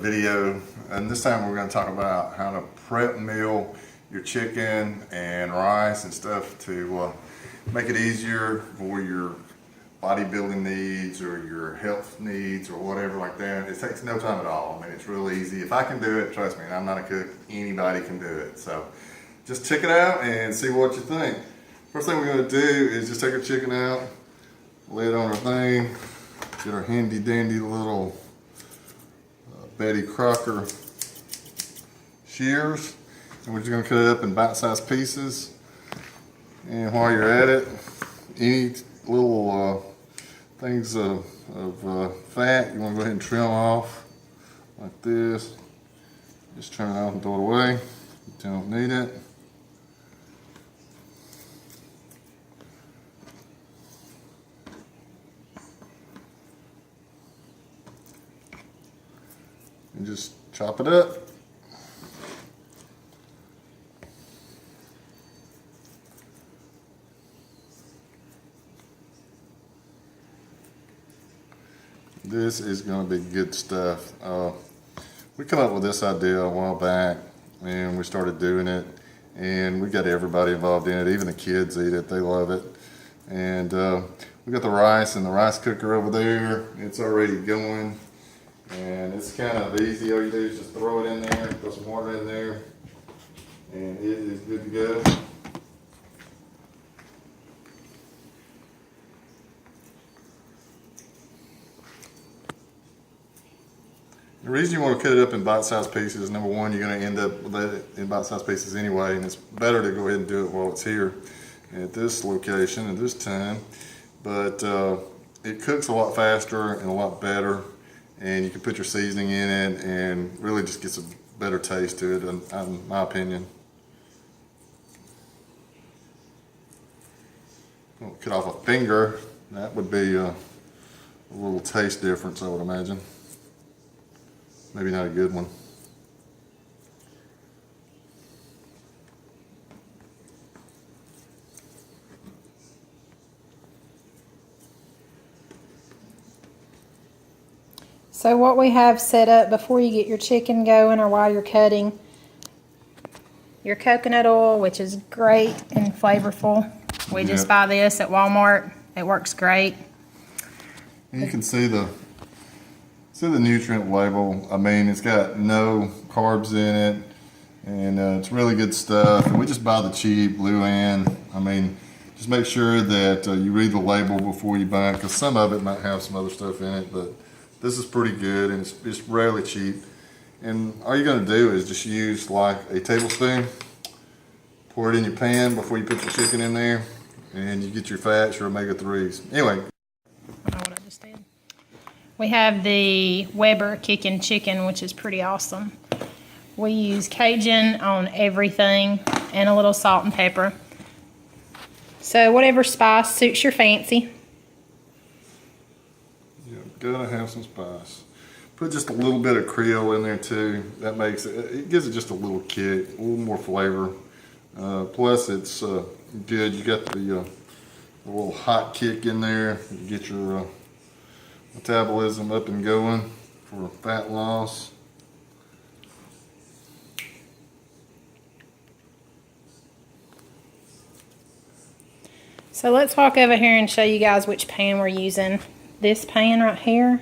video, and this time we're going to talk about how to prep meal your chicken and rice and stuff to make it easier for your bodybuilding needs or your health needs or whatever like that. It takes no time at all. I mean, it's real easy. If I can do it, trust me, and I'm not a cook, anybody can do it. So just check it out and see what you think. First thing we're going to do is just take our chicken out, lay it on our thing, get our handy dandy little Betty Crocker shears, and we're just going to cut it up in bite-sized pieces. And while you're at it, any little things of fat you want to go ahead and trim off like this. Just trim it off and throw it away. You don't need it. And just chop it up. This is going to be good stuff. We come up with this idea a while back and we started doing it, and we got everybody involved in it. Even the kids eat it, they love it. And we got the rice in the rice cooker over there. It's already going. And it's kind of easy. All you do is just throw it in there, throw some water in there, and it is good to go. The reason you want to cut it up in bite-sized pieces, number one, you're going to end up with it in bite-sized pieces anyway, and it's better to go ahead and do it while it's here at this location at this time. But it cooks a lot faster and a lot better. And you can put your seasoning in it and really just gets a better taste to it, in my opinion. Don't cut off a finger. That would be a little taste difference, I would imagine. Maybe not a good one. So what we have set up before you get your chicken going or while you're cutting, your coconut oil, which is great and flavorful. We just buy this at Walmart. It works great. And you can see the nutrient label. I mean, it's got no carbs in it, and it's really good stuff. And we just buy the cheap Luann. I mean, just make sure that you read the label before you buy it, because some of it might have some other stuff in it, but this is pretty good, and it's rarely cheap. And all you're going to do is just use like a tablespoon, pour it in your pan before you put your chicken in there, and you get your fats, your omega-3s. Anyway. I know what I just did. We have the Weber kicking chicken, which is pretty awesome. We use Cajun on everything and a little salt and pepper. So whatever spice suits your fancy. Gotta have some spice. Put just a little bit of Creole in there too. That makes it gives it just a little kick, a little more flavor. Plus it's good. You got the little hot kick in there. You get your metabolism up and going for fat loss. So let's walk over here and show you guys which pan we're using. This pan right here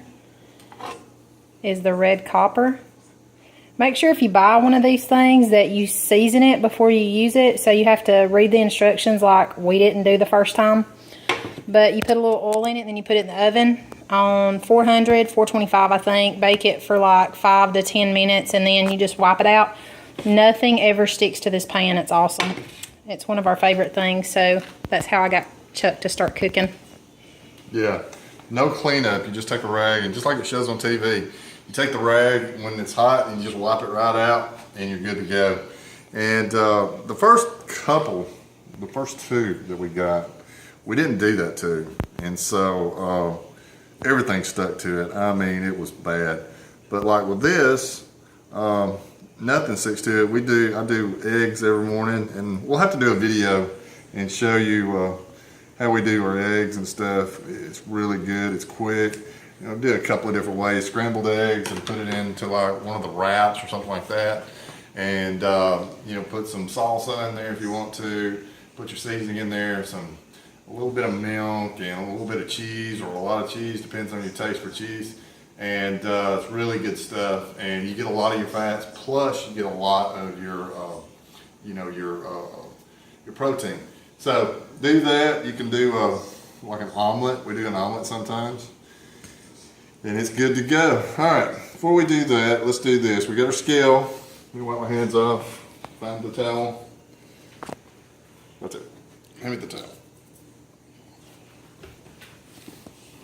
is the red copper. Make sure if you buy one of these things that you season it before you use it. So you have to read the instructions like we didn't do the first time. But you put a little oil in it, and then you put it in the oven on 400, 425 I think. Bake it for like 5 to 10 minutes, and then you just wipe it out. Nothing ever sticks to this pan. It's awesome. It's one of our favorite things. So that's how I got Chuck to start cooking. Yeah. No cleanup. You just take a rag, and just like it shows on TV, you take the rag when it's hot and you just wipe it right out, and you're good to go. And the first two that we got, we didn't do that too, and so everything stuck to it. I mean, it was bad. But like with this, nothing sticks to it. I do eggs every morning, and we'll have to do a video and show you how we do our eggs and stuff. It's really good, it's quick, did a couple of different ways. Scrambled eggs and put it into like one of the wraps or something like that. And, put some salsa in there if you want to. Put your seasoning in there, a little bit of milk and a little bit of cheese, or a lot of cheese, depends on your taste for cheese. And it's really good stuff. And you get a lot of your fats, plus you get a lot of your, your protein. So do that. You can do like an omelet. We do an omelet sometimes. And it's good to go. All right, before we do that, let's do this. We got our scale. Let me wipe my hands off. Find the towel. That's it. Hand me the towel.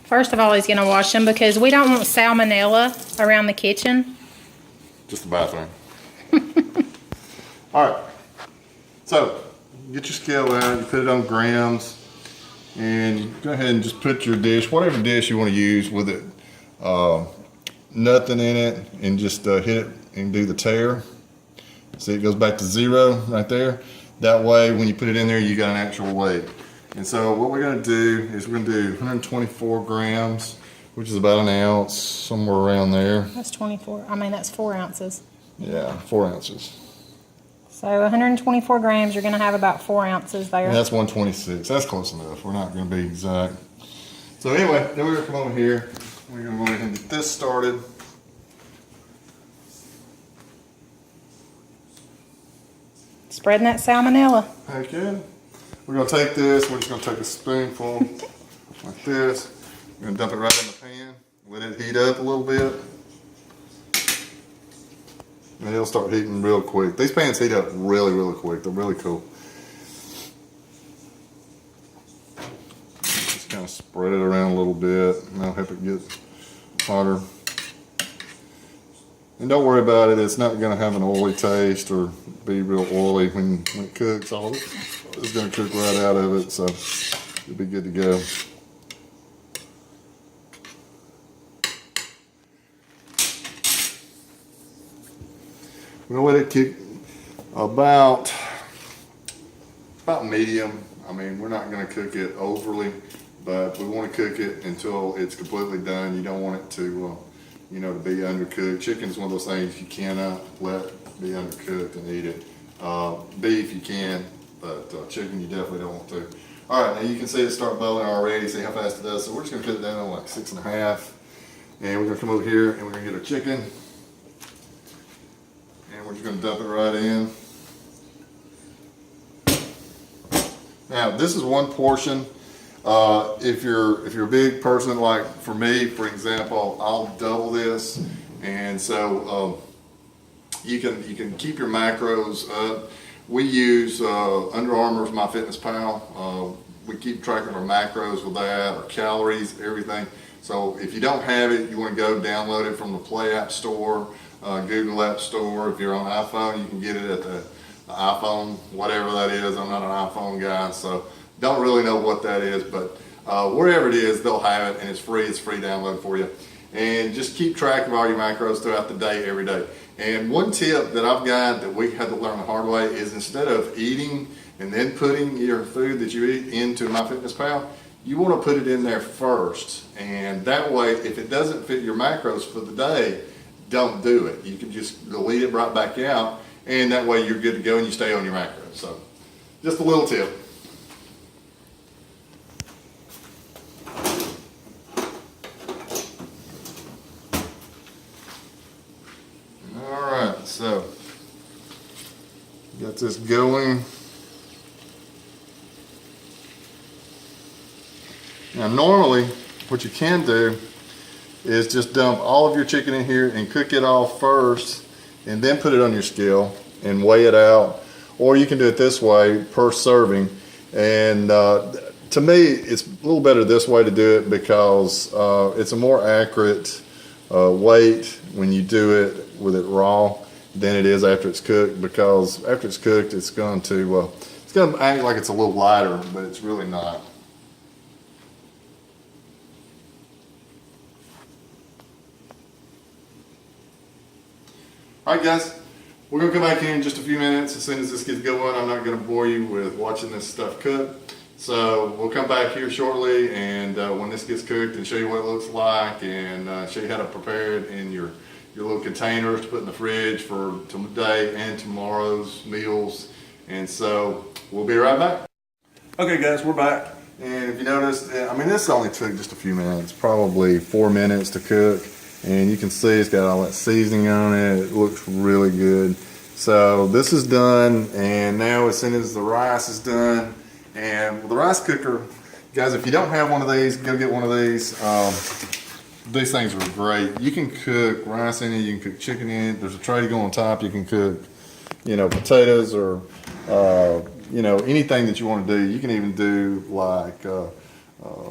First of all, he's going to wash them because we don't want salmonella around the kitchen. Just the bathroom. All right. So, get your scale out. You put it on grams. And you go ahead and just put your dish, whatever dish you want to use with it. Nothing in it. And just hit it and do the tare. See, it goes back to 0 right there. That way, when you put it in there, you got an actual weight. And so what we're going to do is we're going to do 124 grams, which is about an ounce, somewhere around there. That's 24. I mean, that's 4 ounces. Yeah, 4 ounces. So 124 grams, you're going to have about 4 ounces there. And that's 126. That's close enough. We're not going to be exact. So anyway, then we're going to come over here. We're going to go ahead and get this started. Spreading that salmonella. Heck yeah. We're going to take this. We're just going to take a spoonful like this. We're going to dump it right in the pan. Let it heat up a little bit. And it'll start heating real quick. These pans heat up really, really quick. They're really cool. Just kind of spread it around a little bit, and that'll help it get hotter. And don't worry about it. It's not going to have an oily taste or be real oily when it cooks. All of it is going to cook right out of it, so it'll be good to go. We're going to let it cook about medium. I mean, we're not going to cook it overly, but we want to cook it until it's completely done. You don't want it to, to be undercooked. Chicken is one of those things you cannot let be undercooked and eat it. Beef you can, but chicken you definitely don't want to. All right, now you can see it start bubbling already. See how fast it does. So we're just going to put it down on like 6.5, and we're going to come over here and we're going to get our chicken. We're just going to dump it right in. Now, this is one portion. If you're a big person, like for me, for example, I'll double this, and so you can keep your macros up. We use Under Armour's MyFitnessPal. We keep track of our macros with that, our calories, everything. So if you don't have it, you want to go download it from the Play App Store. Google App Store. If you're on iPhone, you can get it at the iPhone, whatever that is. I'm not an iPhone guy, so don't really know what that is, but wherever it is, they'll have it, and it's free. It's free download for you. And just keep track of all your macros throughout the day, every day. And one tip that I've got that we had to learn the hard way is instead of eating and then putting your food that you eat into MyFitnessPal, you want to put it in there first. And that way, if it doesn't fit your macros for the day, don't do it. You can just delete it right back out, and that way you're good to go and you stay on your macros. So just a little tip. All right, so got this going. Now normally what you can do is just dump all of your chicken in here and cook it all first and then put it on your scale and weigh it out. Or you can do it this way per serving. And to me, it's a little better this way to do it because it's a more accurate weight when you do it with it raw than it is after it's cooked, because after it's cooked, it's going to act like it's a little lighter, but it's really not. All right, guys, we're going to come back here in just a few minutes. As soon as this gets going, I'm not going to bore you with watching this stuff cook. So we'll come back here shortly, and when this gets cooked, and show you what it looks like, and show you how to prepare it in your little containers to put in the fridge for today and tomorrow's meals. And so we'll be right back. Okay guys, we're back. And if you noticed, I mean, this only took just a few minutes, probably 4 minutes to cook. And you can see it's got all that seasoning on it. It looks really good. So this is done, and now as soon as the rice is done, and with the rice cooker, guys, if you don't have one of these, go get one of these. These things are great. You can cook rice in it, you can cook chicken in it. There's a tray to go on top. You can cook, you know, potatoes or, you know, anything that you want to do. You can even do like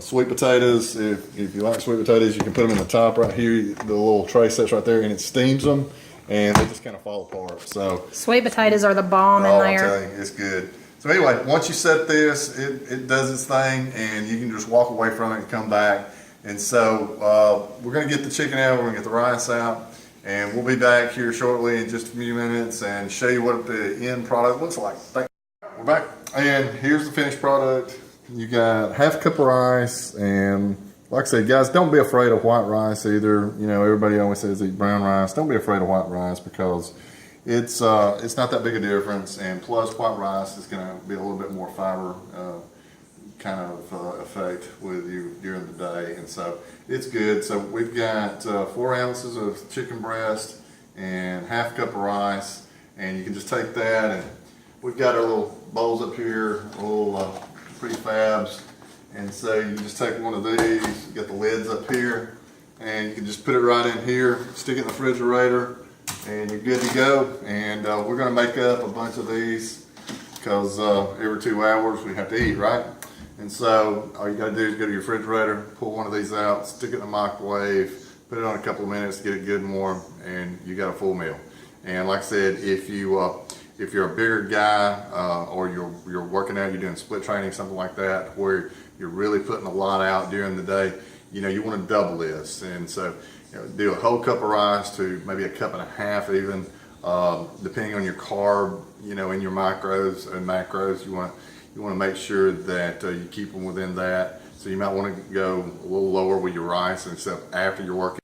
sweet potatoes. If you like sweet potatoes, you can put them in the top right here. The little tray sits right there, and it steams them, and they just kind of fall apart. So Sweet potatoes are the bomb in I'm there. telling you, it's good. So anyway, once you set this, it does its thing, and you can just walk away from it and come back. And so we're going to get the chicken out, we're going to get the rice out, and we'll be back here shortly in just a few minutes and show you what the end product looks like. We're back, and here's the finished product. You got half a cup of rice, and like I said, guys, don't be afraid of white rice either. You know, everybody always says eat brown rice. Don't be afraid of white rice, because it's not that big a difference, and plus white rice is going to be a little bit more fiber kind of effect with you during the day, and so it's good. So we've got 4 ounces of chicken breast and half a cup of rice, and you can just take that, and we've got our little bowls up here, little prefabs, and so you just take one of these, you got the lids up here, and you can just put it right in here, stick it in the refrigerator, and you're good to go. And we're going to make up a bunch of these, because every 2 hours we have to eat, right? And so all you got to do is go to your refrigerator, pull one of these out, stick it in the microwave, put it on a couple of minutes to get it good and warm, and you got a full meal. And like I said, if you're a bigger guy or you're working out, you're doing split training, something like that, where you're really putting a lot out during the day, you know, you want to double this. And so, you know, do a whole cup of rice to maybe a cup and a half even, depending on your carb, you know, in your micros and macros. You want to make sure that you keep them within that. So you might want to go a little lower with your rice and stuff after you're working.